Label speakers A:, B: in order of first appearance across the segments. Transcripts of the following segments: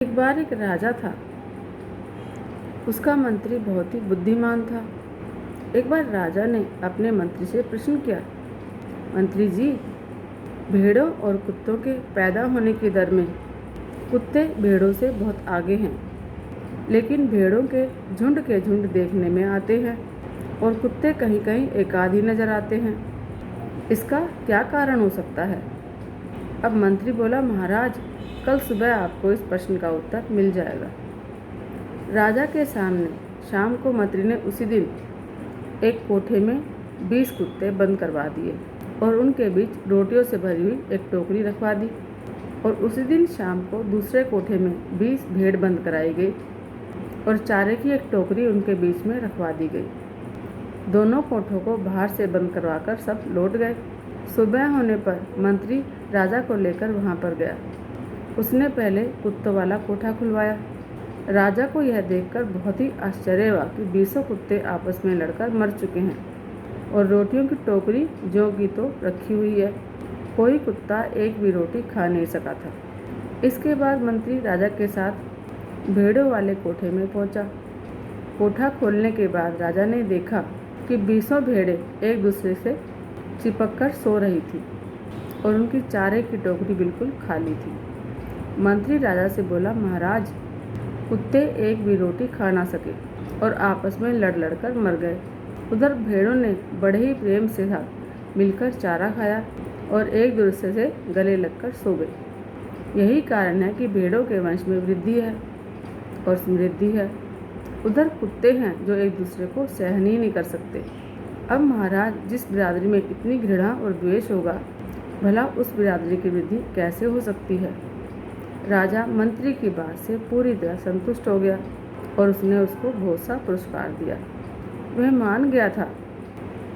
A: एक बार एक राजा था। उसका मंत्री बहुत ही बुद्धिमान था। एक बार राजा ने अपने मंत्री से प्रश्न किया, मंत्री जी, भेड़ों और कुत्तों के पैदा होने की दर में कुत्ते भेड़ों से बहुत आगे हैं, लेकिन भेड़ों के झुंड देखने में आते हैं और कुत्ते कहीं कहीं एकाध ही नजर आते हैं। इसका क्या कारण हो सकता है? अब मंत्री बोला, महाराज, कल सुबह आपको इस प्रश्न का उत्तर मिल जाएगा। राजा के सामने शाम को मंत्री ने उसी दिन एक कोठे में 20 कुत्ते बंद करवा दिए और उनके बीच रोटियों से भरी हुई एक टोकरी रखवा दी। और उसी दिन शाम को दूसरे कोठे में 20 भेड़ बंद कराई गई और चारे की एक टोकरी उनके बीच में रखवा दी गई। दोनों कोठों को बाहर से बंद करवाकर सब लौट गए। सुबह होने पर मंत्री राजा को लेकर वहां पर गया। उसने पहले कुत्तों वाला कोठा खुलवाया। राजा को यह देखकर बहुत ही आश्चर्य हुआ कि 20 कुत्ते आपस में लड़कर मर चुके हैं और रोटियों की टोकरी जो की तो रखी हुई है। कोई कुत्ता एक भी रोटी खा नहीं सका था। इसके बाद मंत्री राजा के साथ भेड़ों वाले कोठे में पहुंचा। कोठा खोलने के बाद राजा ने देखा कि 20 भेड़ें एक दूसरे से चिपककर सो रही थी और उनकी चारे की टोकरी बिल्कुल खाली थी। मंत्री राजा से बोला, महाराज, कुत्ते एक भी रोटी खा ना सके और आपस में लड़ कर मर गए। उधर भेड़ों ने बड़े ही प्रेम से साथ मिलकर चारा खाया और एक दूसरे से गले लगकर सो गए। यही कारण है कि भेड़ों के वंश में वृद्धि है और समृद्धि है। उधर कुत्ते हैं जो एक दूसरे को सहन ही नहीं कर सकते। अब महाराज, जिस बिरादरी में इतनी घृणा और द्वेष होगा, भला उस बिरादरी की वृद्धि कैसे हो सकती है? राजा मंत्री की बात से पूरी तरह संतुष्ट हो गया और उसने उसको बहुत सा पुरस्कार दिया। वह मान गया था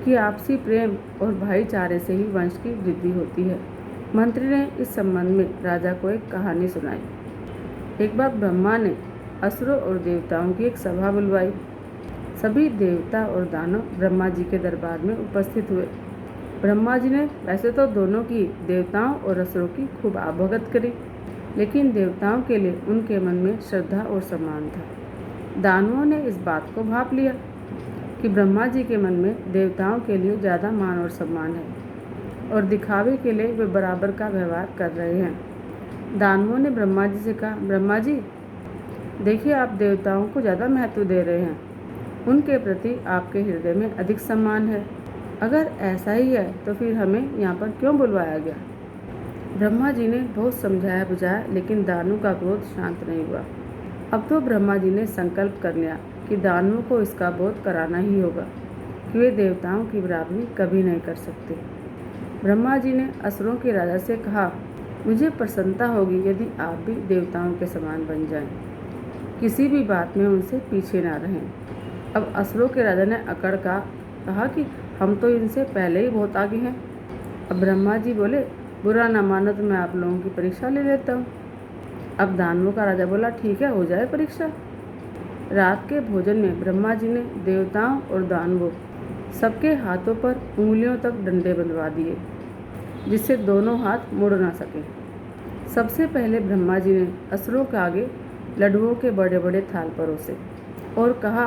A: कि आपसी प्रेम और भाईचारे से ही वंश की वृद्धि होती है। मंत्री ने इस संबंध में राजा को एक कहानी सुनाई। एक बार ब्रह्मा ने असुरों और देवताओं की एक सभा बुलवाई। सभी देवता और दानव ब्रह्मा जी के दरबार में उपस्थित हुए। ब्रह्मा जी ने वैसे तो दोनों की, देवताओं और असुरों की, खूब अवगत करी, लेकिन देवताओं के लिए उनके मन में श्रद्धा और सम्मान था। दानवों ने इस बात को भांप लिया कि ब्रह्मा जी के मन में देवताओं के लिए ज़्यादा मान और सम्मान है और दिखावे के लिए वे बराबर का व्यवहार कर रहे हैं। दानवों ने ब्रह्मा जी से कहा, ब्रह्मा जी, देखिए, आप देवताओं को ज़्यादा महत्व दे रहे हैं। उनके प्रति आपके हृदय में अधिक सम्मान है। अगर ऐसा ही है तो फिर हमें यहाँ पर क्यों बुलवाया गया? ब्रह्मा जी ने बहुत समझाया बुझाया, लेकिन दानवों का क्रोध शांत नहीं हुआ। अब तो ब्रह्मा जी ने संकल्प कर लिया कि दानवों को इसका बोध कराना ही होगा कि वे देवताओं की बराबरी कभी नहीं कर सकते। ब्रह्मा जी ने असुरों के राजा से कहा, मुझे प्रसन्नता होगी यदि आप भी देवताओं के समान बन जाएं। किसी भी बात में उनसे पीछे ना रहें। अब असुरों के राजा ने अकड़ का कहा कि हम तो इनसे पहले ही बहुत आगे हैं। अब ब्रह्मा जी बोले, बुरा ना मानो तो मैं आप लोगों की परीक्षा ले लेता हूँ। अब दानवों का राजा बोला, ठीक है, हो जाए परीक्षा। रात के भोजन में ब्रह्मा जी ने देवताओं और दानवों सबके हाथों पर उंगलियों तक डंडे बंधवा दिए, जिससे दोनों हाथ मुड़ ना सके। सबसे पहले ब्रह्मा जी ने असुरों के आगे लड्डुओं के बड़े बड़े थाल परोसे और कहा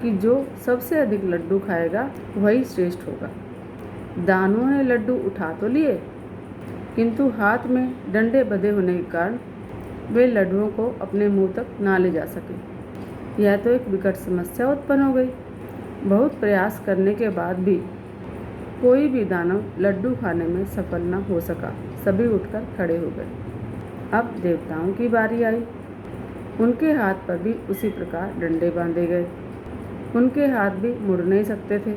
A: कि जो सबसे अधिक लड्डू खाएगा वही श्रेष्ठ होगा। दानवों ने लड्डू उठा तो लिए, किंतु हाथ में डंडे बंधे होने के कारण वे लड्डुओं को अपने मुंह तक ना ले जा सके। यह तो एक विकट समस्या उत्पन्न हो गई। बहुत प्रयास करने के बाद भी कोई भी दानव लड्डू खाने में सफल न हो सका। सभी उठकर खड़े हो गए। अब देवताओं की बारी आई। उनके हाथ पर भी उसी प्रकार डंडे बांधे गए। उनके हाथ भी मुड़ नहीं सकते थे।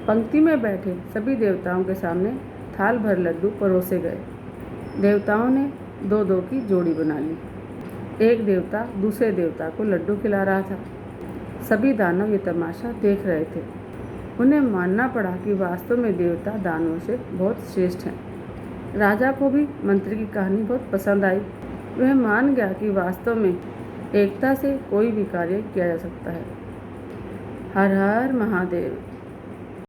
A: पंक्ति में बैठे सभी देवताओं के सामने थाल भर लड्डू परोसे गए। देवताओं ने 2-2 की जोड़ी बना ली। एक देवता दूसरे देवता को लड्डू खिला रहा था। सभी दानव ये तमाशा देख रहे थे। उन्हें मानना पड़ा कि वास्तव में देवता दानवों से बहुत श्रेष्ठ हैं। राजा को भी मंत्री की कहानी बहुत पसंद आई। वह मान गया कि वास्तव में एकता से कोई भी कार्य किया जा सकता है। हर हर महादेव।